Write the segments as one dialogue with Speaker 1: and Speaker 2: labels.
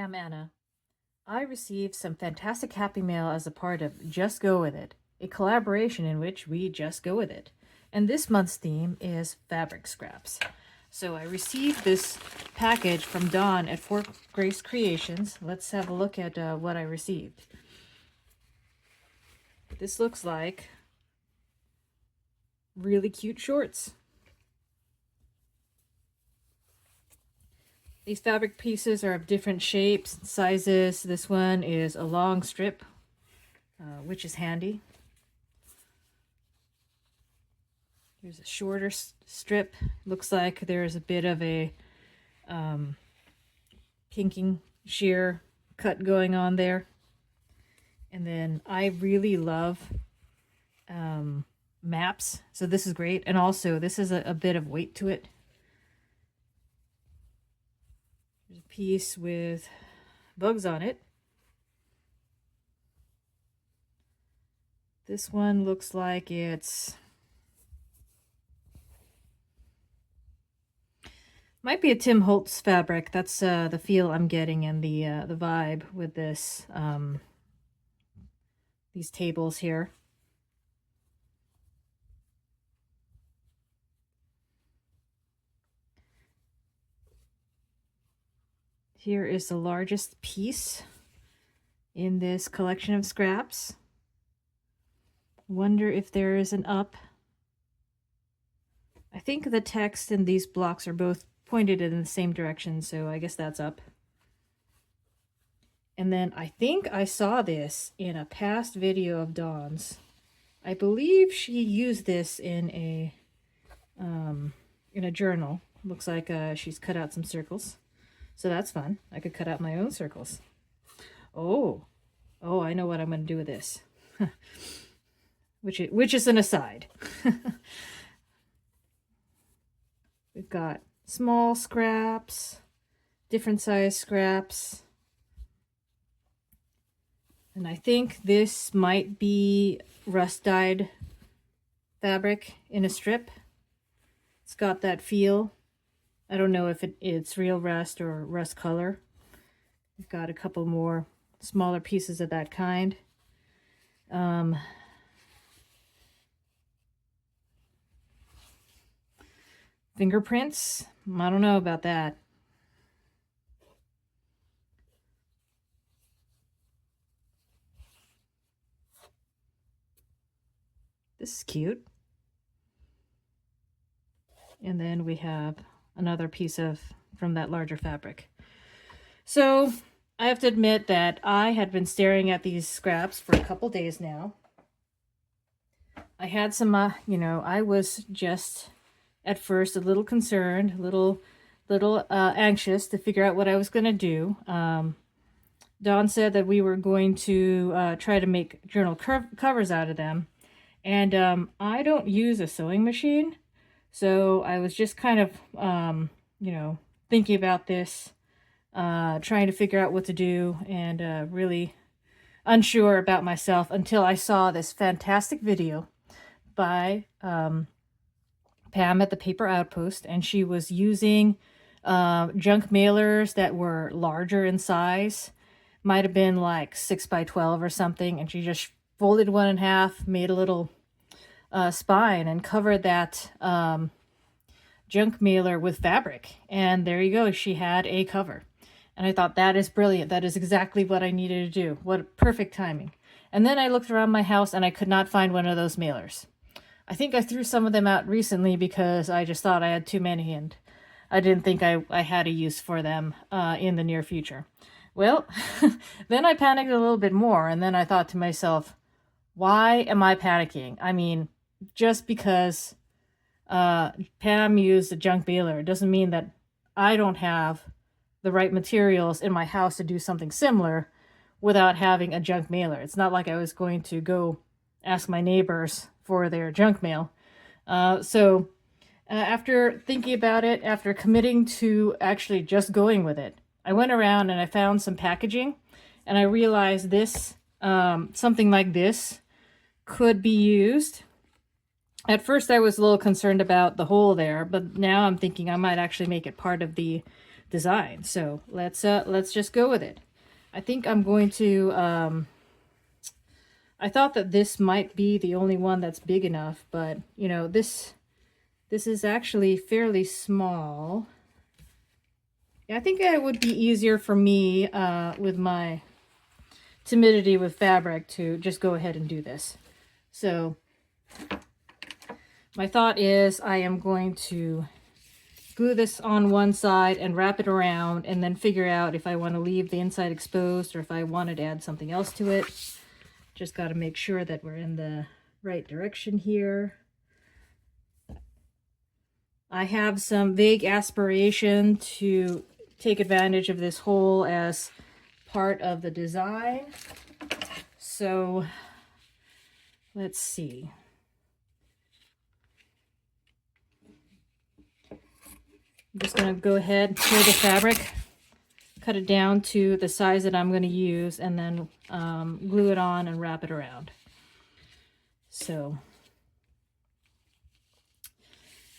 Speaker 1: I'm Anna. I received some fantastic happy mail as a part of Just Go With It, a collaboration in which we just go with it. And this month's theme is fabric scraps. So I received this package from Dawn at Fort Grace Creations. Let's have a look at what I received. This looks like really cute shorts. These fabric pieces are of different shapes and sizes. This one is a long strip, which is handy. Here's a shorter strip. Looks like there's a bit of a pinking sheer cut going on there. And then I really love maps, so this is great. And also this is a bit of weight to it. There's a piece with bugs on it. This one looks like it's might be a Tim Holtz fabric. That's the feel I'm getting and the vibe with this these tables here. Here is the largest piece in this collection of scraps. Wonder if there is an up. I think the text and these blocks are both pointed in the same direction, so I guess that's up. And then I think I saw this in a past video of Dawn's. I believe she used this in a journal. Looks like she's cut out some circles. So that's fun. I could cut out my own circles. Oh, I know what I'm going to do with this. which is an aside. We've got small scraps, different size scraps. And I think this might be rust-dyed fabric in a strip. It's got that feel. I don't know if it's real rust or rust color. We've got a couple more smaller pieces of that kind. Fingerprints. I don't know about that. This is cute. And then we have another piece from that larger fabric. So I have to admit that I had been staring at these scraps for a couple days now. I had some, I was just at first a little concerned, a little anxious to figure out what I was going to do. Dawn said that we were going to try to make journal covers out of them. And I don't use a sewing machine. So I was just kind of, thinking about this, trying to figure out what to do, and really unsure about myself until I saw this fantastic video by Pam at the Paper Outpost, and she was using junk mailers that were larger in size. Might have been like 6 by 12 or something, and she just folded one in half, made a little spine, and covered that junk mailer with fabric, and there you go, she had a cover. And I thought, that is brilliant. That is exactly what I needed to do. What perfect timing. And then I looked around my house and I could not find one of those mailers. I think I threw some of them out recently because I just thought I had too many and I didn't think I had a use for them in the near future. Well, then I panicked a little bit more, and then I thought to myself, why am I panicking? I mean, just because Pam used a junk mailer doesn't mean that I don't have the right materials in my house to do something similar without having a junk mailer. It's not like I was going to go ask my neighbors for their junk mail. So after thinking about it, after committing to actually just going with it, I went around and I found some packaging, and I realized this, something like this could be used. At first I was a little concerned about the hole there, but now I'm thinking I might actually make it part of the design. So let's just go with it. I think I'm going to, I thought that this might be the only one that's big enough, but you know, this is actually fairly small. Yeah, I think it would be easier for me with my timidity with fabric to just go ahead and do this. So my thought is I am going to glue this on one side and wrap it around and then figure out if I want to leave the inside exposed or if I wanted to add something else to it. Just got to make sure that we're in the right direction here. I have some vague aspiration to take advantage of this hole as part of the design. So let's see. I'm just going to go ahead, tear the fabric, cut it down to the size that I'm going to use, and then glue it on and wrap it around. So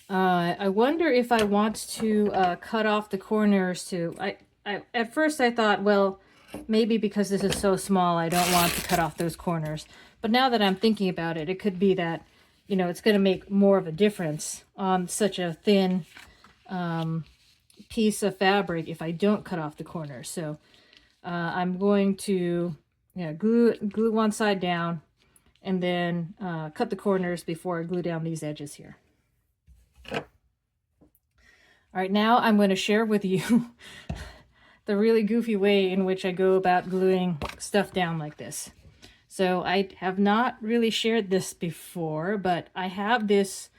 Speaker 1: I wonder if I want to cut off the corners to, at first I thought, well, maybe because this is so small, I don't want to cut off those corners. But now that I'm thinking about it, it could be that, you know, it's going to make more of a difference on such a thin piece of fabric if I don't cut off the corners. So I'm going to glue one side down and then cut the corners before I glue down these edges here. All right, now I'm going to share with you the really goofy way in which I go about gluing stuff down like this. So I have not really shared this before, but I have this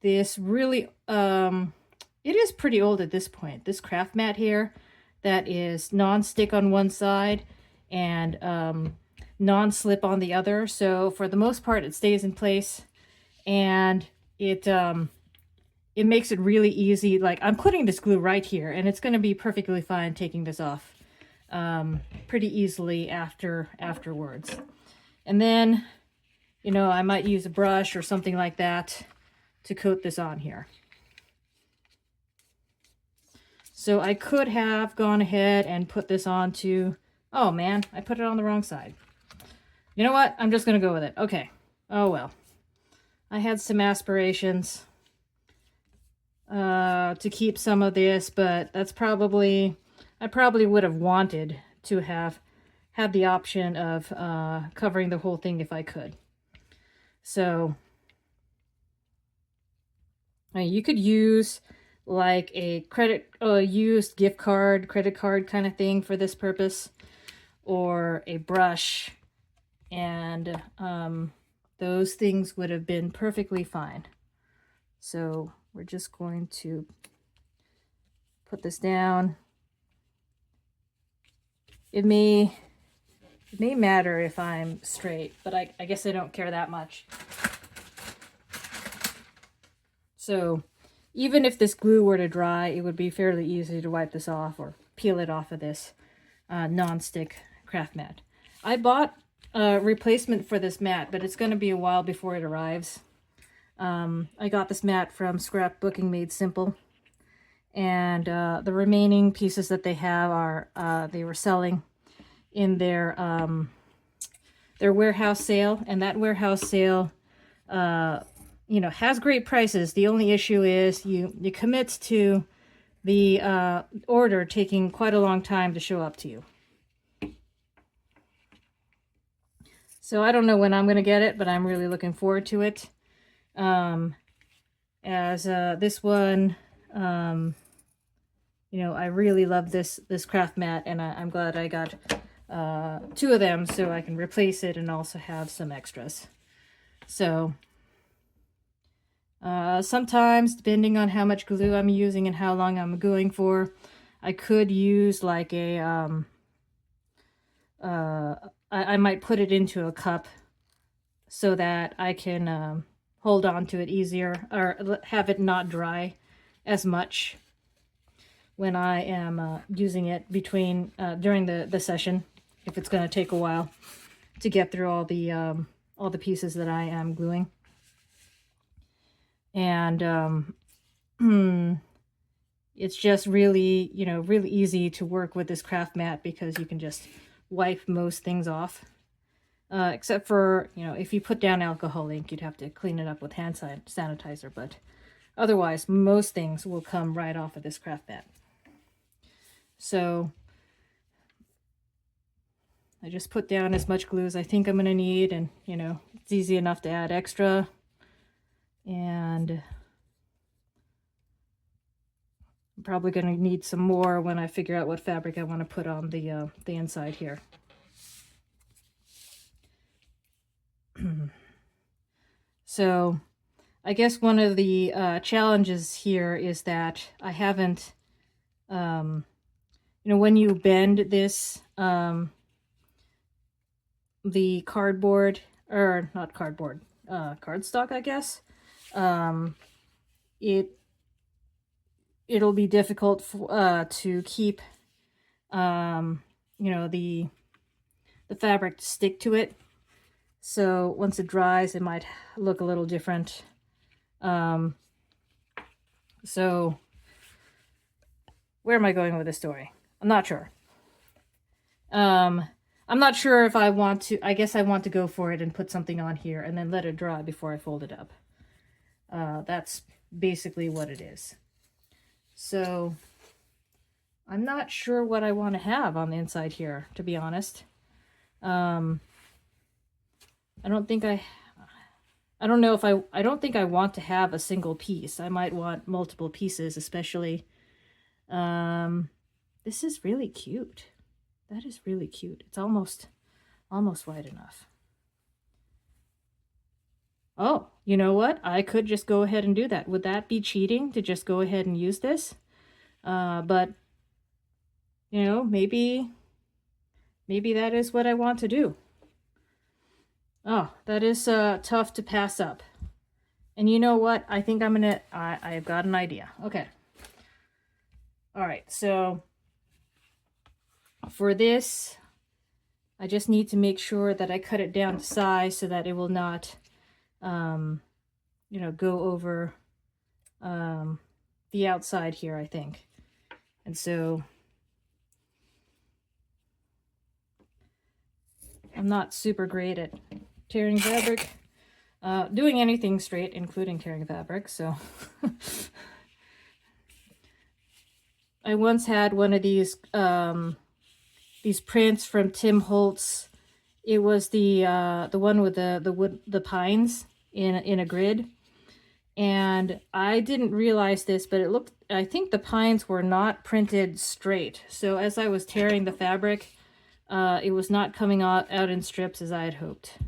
Speaker 1: really, it is pretty old at this point, this craft mat here that is non-stick on one side and non-slip on the other. So for the most part, it stays in place, and it makes it really easy. Like, I'm putting this glue right here, and it's going to be perfectly fine taking this off pretty easily afterwards. And then, you know, I might use a brush or something like that to coat this on here. So I could have gone ahead and put this onto, oh man, I put it on the wrong side. You know what? I'm just going to go with it. Okay. Oh well. I had some aspirations to keep some of this, but that's probably, I probably would have wanted to have had the option of covering the whole thing if I could. So you could use like a used gift card, credit card kind of thing for this purpose, or a brush, and those things would have been perfectly fine. So we're just going to put this down. It may matter if I'm straight, but I guess I don't care that much. So even if this glue were to dry, it would be fairly easy to wipe this off or peel it off of this non-stick craft mat. I bought a replacement for this mat, but it's going to be a while before it arrives. I got this mat from Scrapbooking Made Simple, and the remaining pieces that they have are they were selling in their warehouse sale, and that warehouse sale you know, has great prices. The only issue is you commit to the order taking quite a long time to show up to you. So I don't know when I'm going to get it, but I'm really looking forward to it. As this one, you know, I really love this craft mat, and I'm glad I got 2 of them so I can replace it and also have some extras. So sometimes, depending on how much glue I'm using and how long I'm going for, I could use like a I might put it into a cup so that I can hold on to it easier, or have it not dry as much when I am using it between during the session, if it's going to take a while to get through all the pieces that I am gluing. And it's just really, you know, really easy to work with this craft mat because you can just wipe most things off. Except for, you know, if you put down alcohol ink, you'd have to clean it up with hand sanitizer, but otherwise, most things will come right off of this craft mat. So I just put down as much glue as I think I'm going to need, and, you know, it's easy enough to add extra. And I'm probably going to need some more when I figure out what fabric I want to put on the inside here. So I guess one of the challenges here is that I haven't, you know, when you bend this, the cardboard, or not cardboard, cardstock, I guess, it'll be difficult to keep, you know, the fabric to stick to it. So once it dries, it might look a little different. So where am I going with this story? I'm not sure. I'm not sure if I want to, I guess I want to go for it and put something on here and then let it dry before I fold it up. That's basically what it is. So I'm not sure what I want to have on the inside here, to be honest. I don't think I want to have a single piece. I might want multiple pieces, especially. This is really cute. That is really cute. It's almost wide enough. Oh, you know what? I could just go ahead and do that. Would that be cheating to just go ahead and use this? But, you know, maybe that is what I want to do. Oh, that is tough to pass up. And you know what? I think I've got an idea. Okay. All right, so for this, I just need to make sure that I cut it down to size so that it will not, you know, go over the outside here, I think. And so I'm not super great at tearing fabric, doing anything straight, including tearing fabric, so I once had one of these prints from Tim Holtz. It was the one with the pines in a grid, and I didn't realize this, but it looked, I think the pines were not printed straight. So as I was tearing the fabric, it was not coming out in strips as I had hoped.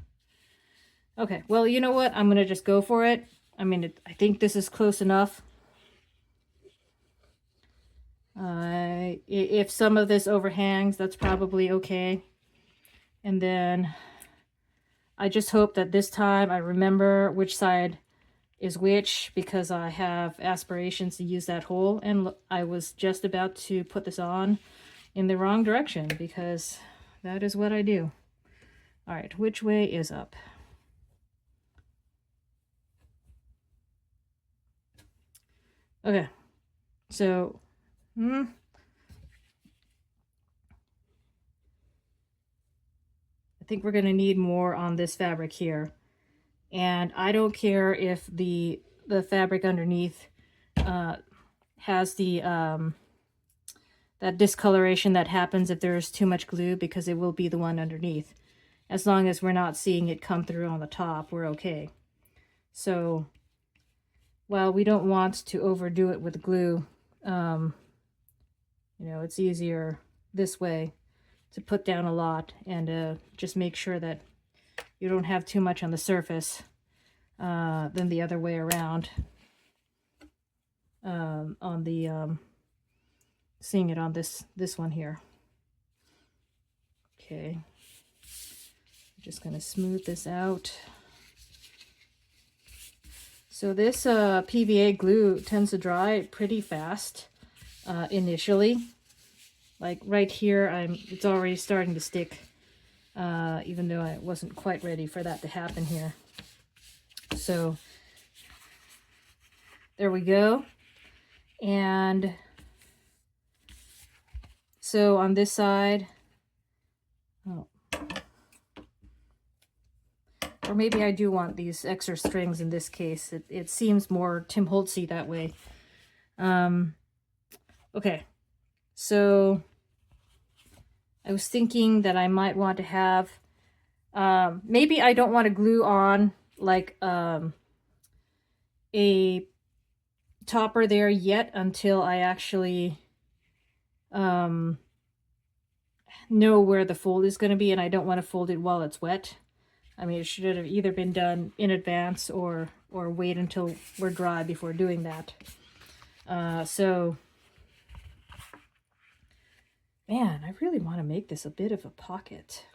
Speaker 1: Okay, well, you know what? I'm gonna just go for it. I mean, I think this is close enough. If some of this overhangs, that's probably okay. And then I just hope that this time I remember which side is which, because I have aspirations to use that hole, and I was just about to put this on in the wrong direction, because that is what I do. All right, which way is up? Okay, so I think we're going to need more on this fabric here. And I don't care if the fabric underneath has the that discoloration that happens if there's too much glue, because it will be the one underneath. As long as we're not seeing it come through on the top, we're okay. So while we don't want to overdo it with glue, you know, it's easier this way to put down a lot and just make sure that you don't have too much on the surface than the other way around, on the seeing it on this one here. Okay, I'm just gonna smooth this out. So this PVA glue tends to dry pretty fast initially. Like right here, it's already starting to stick, even though I wasn't quite ready for that to happen here. So there we go. And So on this side, oh, or maybe I do want these extra strings in this case. It seems more Tim Holtzy that way. Okay, so I was thinking that I might want to have, maybe I don't want to glue on like a topper there yet until I actually know where the fold is going to be, and I don't want to fold it while it's wet. I mean, it should have either been done in advance or wait until we're dry before doing that. So, man, I really want to make this a bit of a pocket,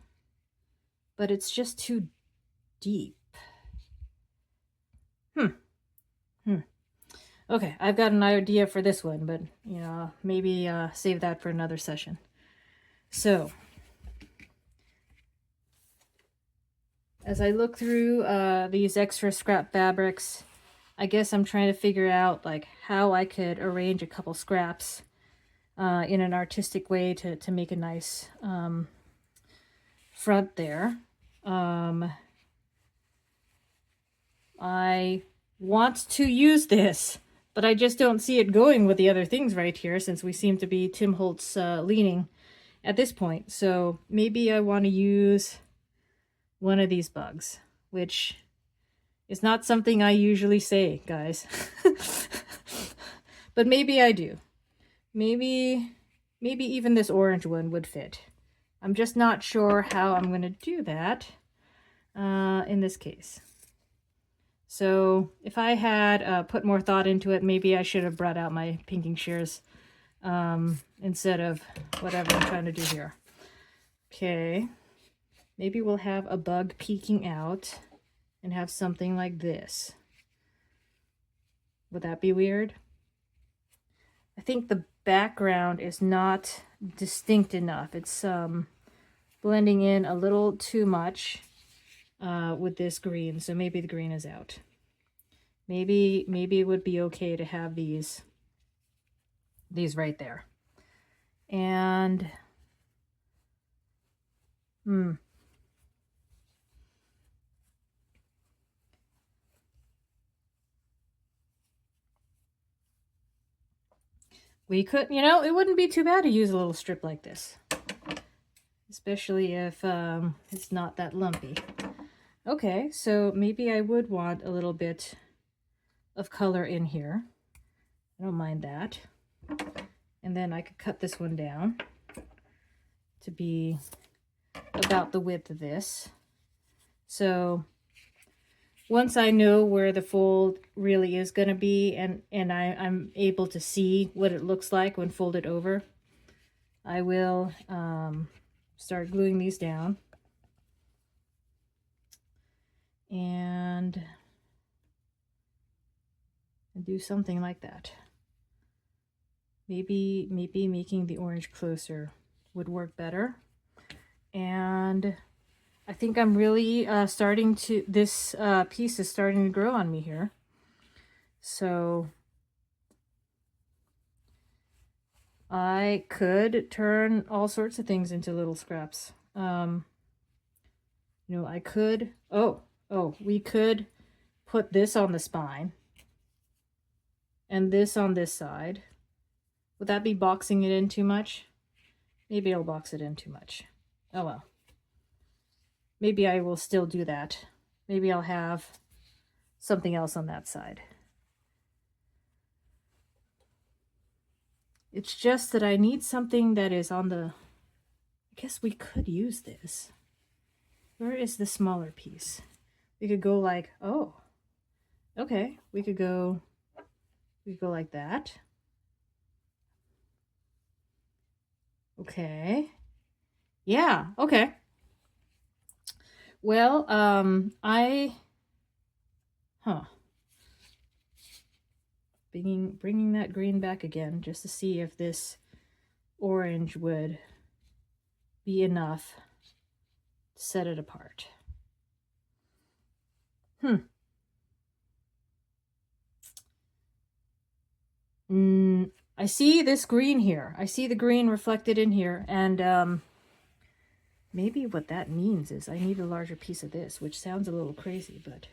Speaker 1: but it's just too deep. Okay, I've got an idea for this one, but, you know, maybe save that for another session. So, as I look through these extra scrap fabrics, I guess I'm trying to figure out like how I could arrange a couple scraps in an artistic way to make a nice front there. I want to use this, but I just don't see it going with the other things right here, since we seem to be Tim Holtz leaning at this point. So maybe I want to use one of these bugs, which is not something I usually say, guys. But maybe I do. Maybe even this orange one would fit. I'm just not sure how I'm going to do that in this case. So if I had put more thought into it, maybe I should have brought out my pinking shears instead of whatever I'm trying to do here. Okay, maybe we'll have a bug peeking out and have something like this. Would that be weird? I think the background is not distinct enough. It's blending in a little too much with this green, so maybe the green is out. Maybe it would be okay to have these right there. And we could, you know, it wouldn't be too bad to use a little strip like this, especially if it's not that lumpy. Okay, so maybe I would want a little bit of color in here. I don't mind that. And then I could cut this one down to be about the width of this. So once I know where the fold really is going to be, and I'm able to see what it looks like when folded over, I will start gluing these down. And do something like that. Maybe making the orange closer would work better. And I think I'm really starting to, this piece is starting to grow on me here. So I could turn all sorts of things into little scraps. You know, I could, we could put this on the spine and this on this side. Would that be boxing it in too much? Maybe I'll box it in too much. Oh well. Maybe I will still do that. Maybe I'll have something else on that side. It's just that I need something that is on the... I guess we could use this. Where is the smaller piece? We could go like, oh, okay. We could go like that. Okay. Yeah, okay. Well, bringing that green back again just to see if this orange would be enough to set it apart. I see this green here. I see the green reflected in here, and maybe what that means is I need a larger piece of this, which sounds a little crazy, but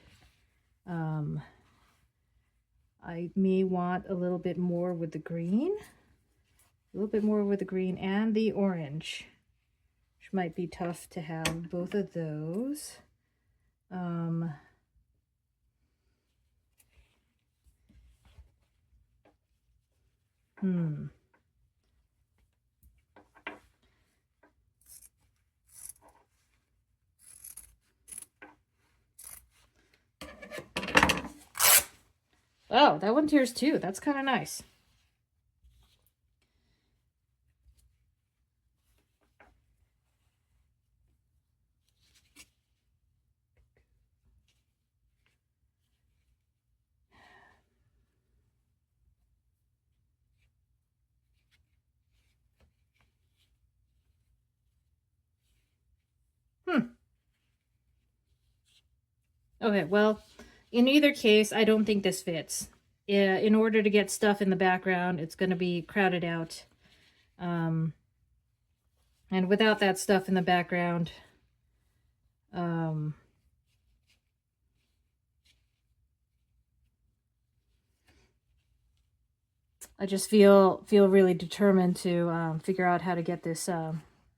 Speaker 1: I may want a little bit more with the green, a little bit more with the green and the orange, which might be tough to have both of those. Oh, that one tears too. That's kind of nice. Okay, well, in either case, I don't think this fits. In order to get stuff in the background, it's going to be crowded out. And without that stuff in the background, I just feel really determined to figure out how to get this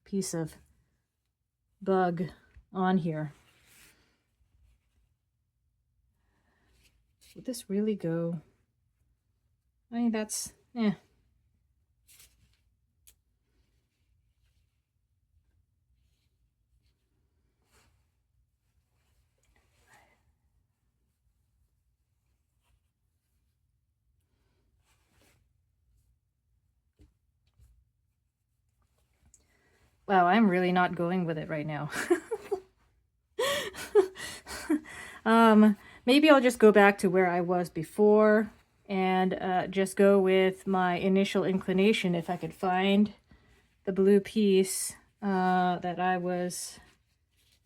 Speaker 1: piece of bug on here. Would this really go? I mean, that's, eh. Wow, I'm really not going with it right now. Maybe I'll just go back to where I was before and just go with my initial inclination if I could find the blue piece that I was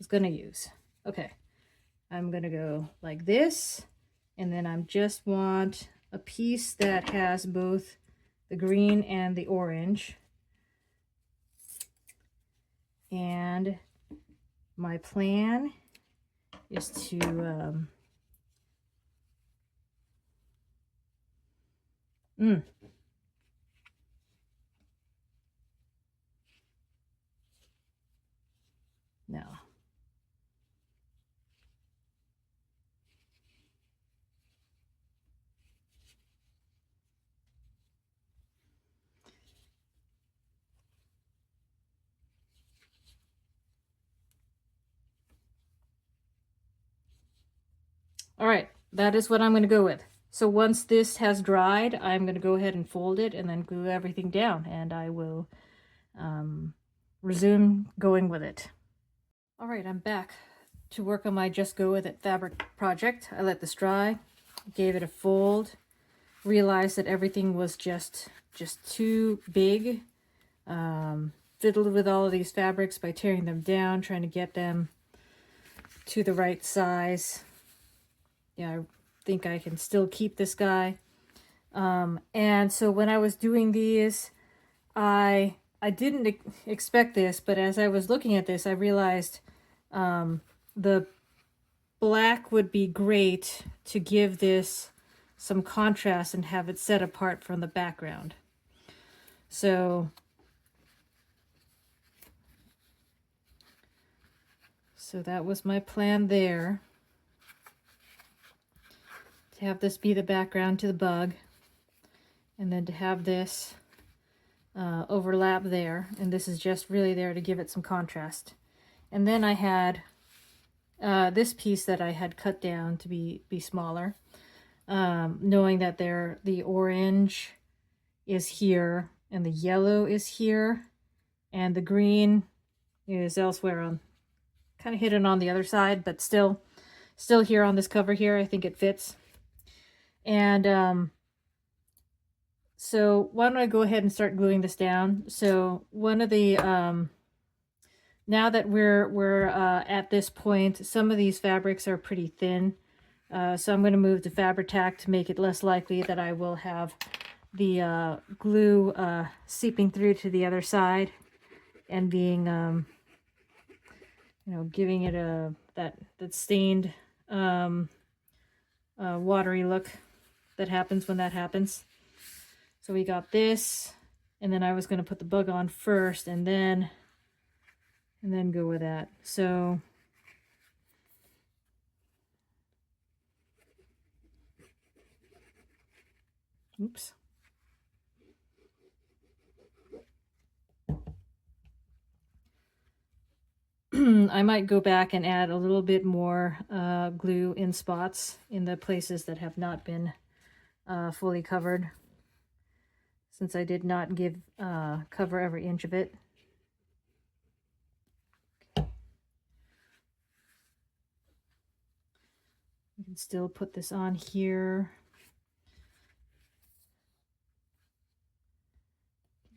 Speaker 1: going to use. Okay, I'm going to go like this, and then I just want a piece that has both the green and the orange. And my plan is to no. All right, that is what I'm going to go with. So once this has dried, I'm going to go ahead and fold it and then glue everything down, and I will resume going with it. All right, I'm back to work on my Just Go With It fabric project. I let this dry, gave it a fold, realized that everything was just too big. Fiddled with all of these fabrics by tearing them down, trying to get them to the right size. Yeah, I think I can still keep this guy. And so when I was doing these, I didn't expect this, but as I was looking at this, I realized the black would be great to give this some contrast and have it set apart from the background. So that was my plan there. To have this be the background to the bug, and then to have this overlap there, and this is just really there to give it some contrast. And then I had this piece that I had cut down to be smaller, knowing that the orange is here and the yellow is here and the green is elsewhere, on kind of hidden on the other side, but still here on this cover here. I think it fits. And so why don't I go ahead and start gluing this down. So one of the now that we're at this point, some of these fabrics are pretty thin, so I'm going to move to Fabri-Tac to make it less likely that I will have the glue seeping through to the other side and being, you know, giving it a that stained watery look that happens when that happens. So we got this, and then I was going to put the bug on first and then go with that. So oops. I might go back and add a little bit more glue in spots in the places that have not been fully covered, since I did not give cover every inch of it. You can still put this on here.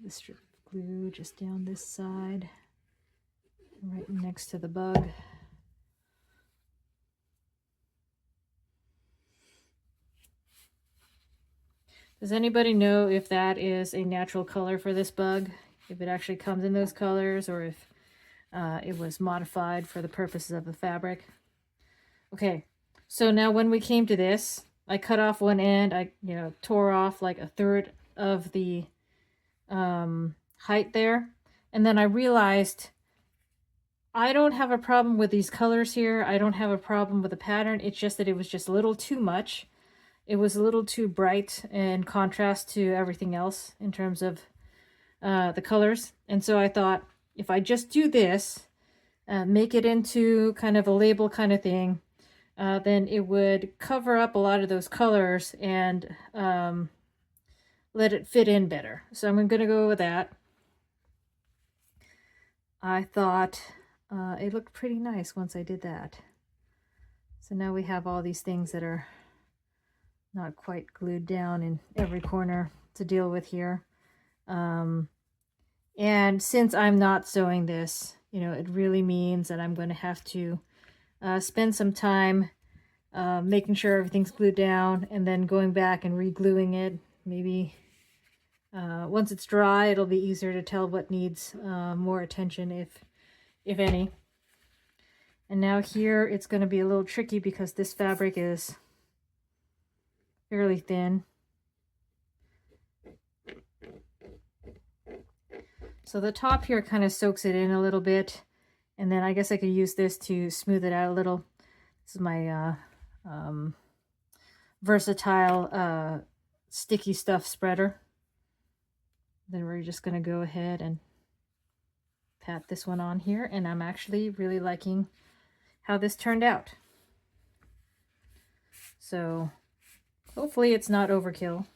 Speaker 1: The strip of glue just down this side, right next to the bug. Does anybody know if that is a natural color for this bug? If it actually comes in those colors, or if it was modified for the purposes of the fabric? Okay, so now when we came to this, I cut off one end. I, you know, tore off like a third of the height there. And then I realized I don't have a problem with these colors here. I don't have a problem with the pattern. It's just that it was just a little too much. It was a little too bright in contrast to everything else in terms of the colors. And so I thought, if I just do this, make it into kind of a label kind of thing, then it would cover up a lot of those colors and let it fit in better. So I'm going to go with that. I thought it looked pretty nice once I did that. So now we have all these things that are not quite glued down in every corner to deal with here. And since I'm not sewing this, you know, it really means that I'm going to have to spend some time making sure everything's glued down and then going back and re-gluing it. Maybe once it's dry, it'll be easier to tell what needs more attention, if any. And now here it's going to be a little tricky because this fabric is fairly thin. So the top here kind of soaks it in a little bit, and then I guess I could use this to smooth it out a little. This is my versatile sticky stuff spreader. Then we're just going to go ahead and pat this one on here, and I'm actually really liking how this turned out. So hopefully it's not overkill.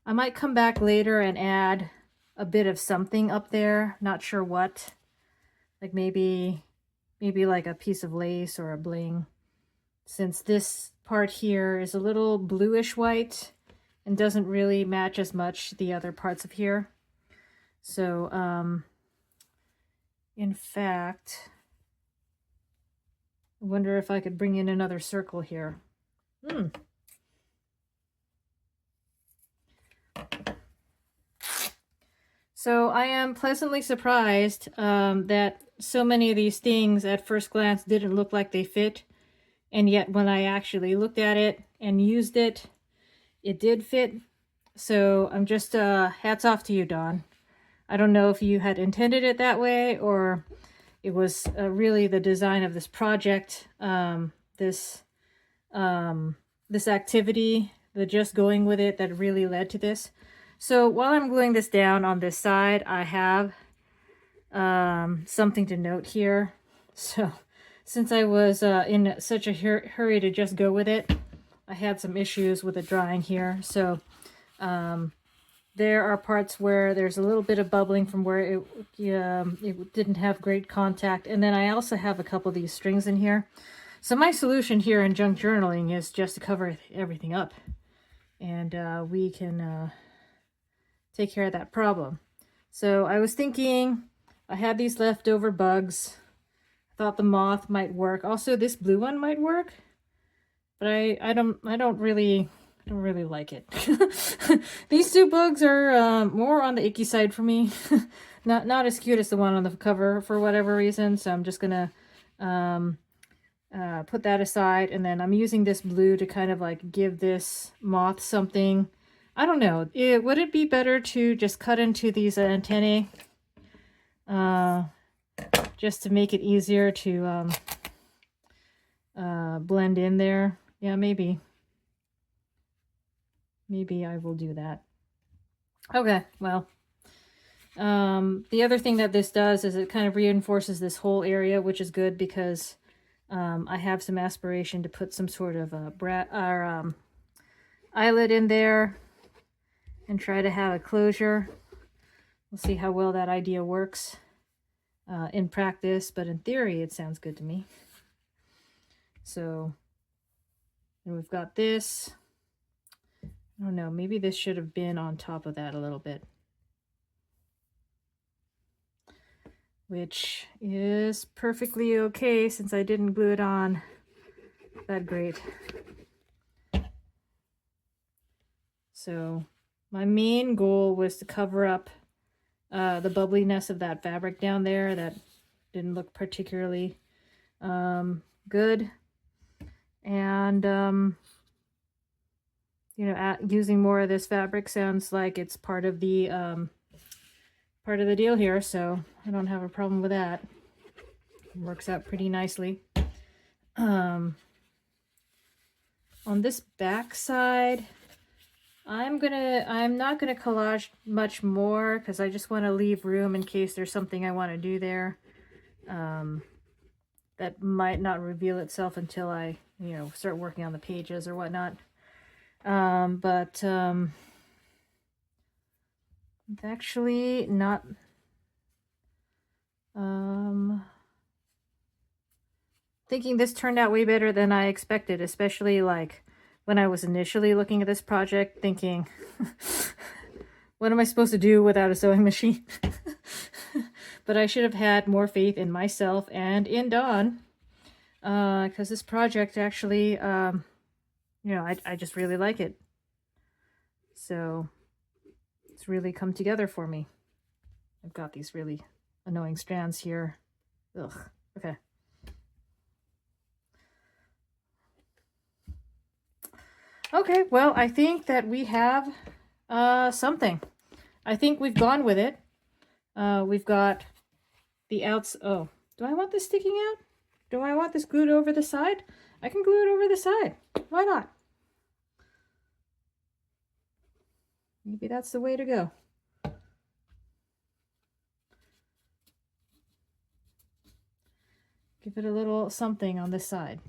Speaker 1: I might come back later and add a bit of something up there, not sure what. Like maybe like a piece of lace or a bling, since this part here is a little bluish white and doesn't really match as much the other parts of here. So in fact, I wonder if I could bring in another circle here. So I am pleasantly surprised that so many of these things at first glance didn't look like they fit, and yet when I actually looked at it and used it, it did fit. So I'm just hats off to you, Dawn. I don't know if you had intended it that way, or it was really the design of this project, this activity, the just going with it, that really led to this. So while I'm gluing this down on this side, I have something to note here. So since I was in such a hurry to just go with it, I had some issues with it drying here. So there are parts where there's a little bit of bubbling from where it didn't have great contact. And then I also have a couple of these strings in here. So my solution here in junk journaling is just to cover everything up. And we can take care of that problem. So I was thinking, I had these leftover bugs. I thought the moth might work. Also, this blue one might work. but I don't really like it. These two bugs are more on the icky side for me. Not as cute as the one on the cover for whatever reason. So I'm just gonna put that aside, and then I'm using this blue to kind of like give this moth something. I don't know. Would it be better to just cut into these antennae just to make it easier to blend in there? Yeah, maybe. Maybe I will do that. Okay, well, the other thing that this does is it kind of reinforces this whole area, which is good because I have some aspiration to put some sort of eyelid in there and try to have a closure. We'll see how well that idea works in practice, but in theory it sounds good to me. So, and we've got this. I don't know, maybe this should have been on top of that a little bit. Which is perfectly okay since I didn't glue it on that great. So my main goal was to cover up the bubbliness of that fabric down there that didn't look particularly good. And you know, using more of this fabric sounds like it's part of the deal here, so I don't have a problem with that. It works out pretty nicely. On this back side, I'm not gonna collage much more because I just want to leave room in case there's something I want to do there that might not reveal itself until I, you know, start working on the pages or whatnot. It's actually not thinking this turned out way better than I expected, especially like when I was initially looking at this project thinking what am I supposed to do without a sewing machine? But I should have had more faith in myself and in Dawn because this project actually you know, I just really like it. So it's really come together for me. I've got these really annoying strands here. Ugh, okay. Okay, well, I think that we have something. I think we've gone with it. We've got the outs. Oh, do I want this sticking out? Do I want this glued over the side? I can glue it over the side. Why not? Maybe that's the way to go. Give it a little something on this side.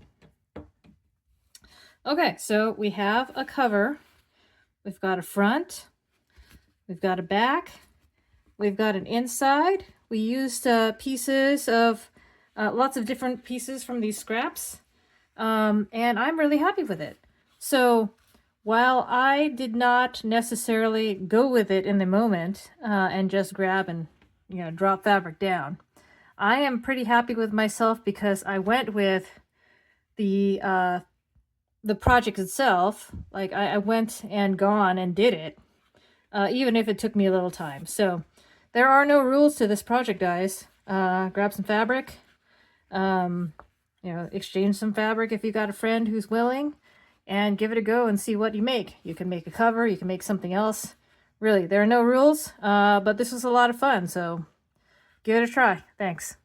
Speaker 1: Okay, so we have a cover. We've got a front. We've got a back. We've got an inside. We used pieces of, lots of different pieces from these scraps. And I'm really happy with it. So while I did not necessarily go with it in the moment and just grab and, you know, drop fabric down, I am pretty happy with myself because I went with the project itself. Like I went and gone and did it, even if it took me a little time. So there are no rules to this project, guys. Grab some fabric, you know, exchange some fabric if you got a friend who's willing, and give it a go and see what you make. You can make a cover, you can make something else. Really, there are no rules, but this was a lot of fun, so give it a try. Thanks.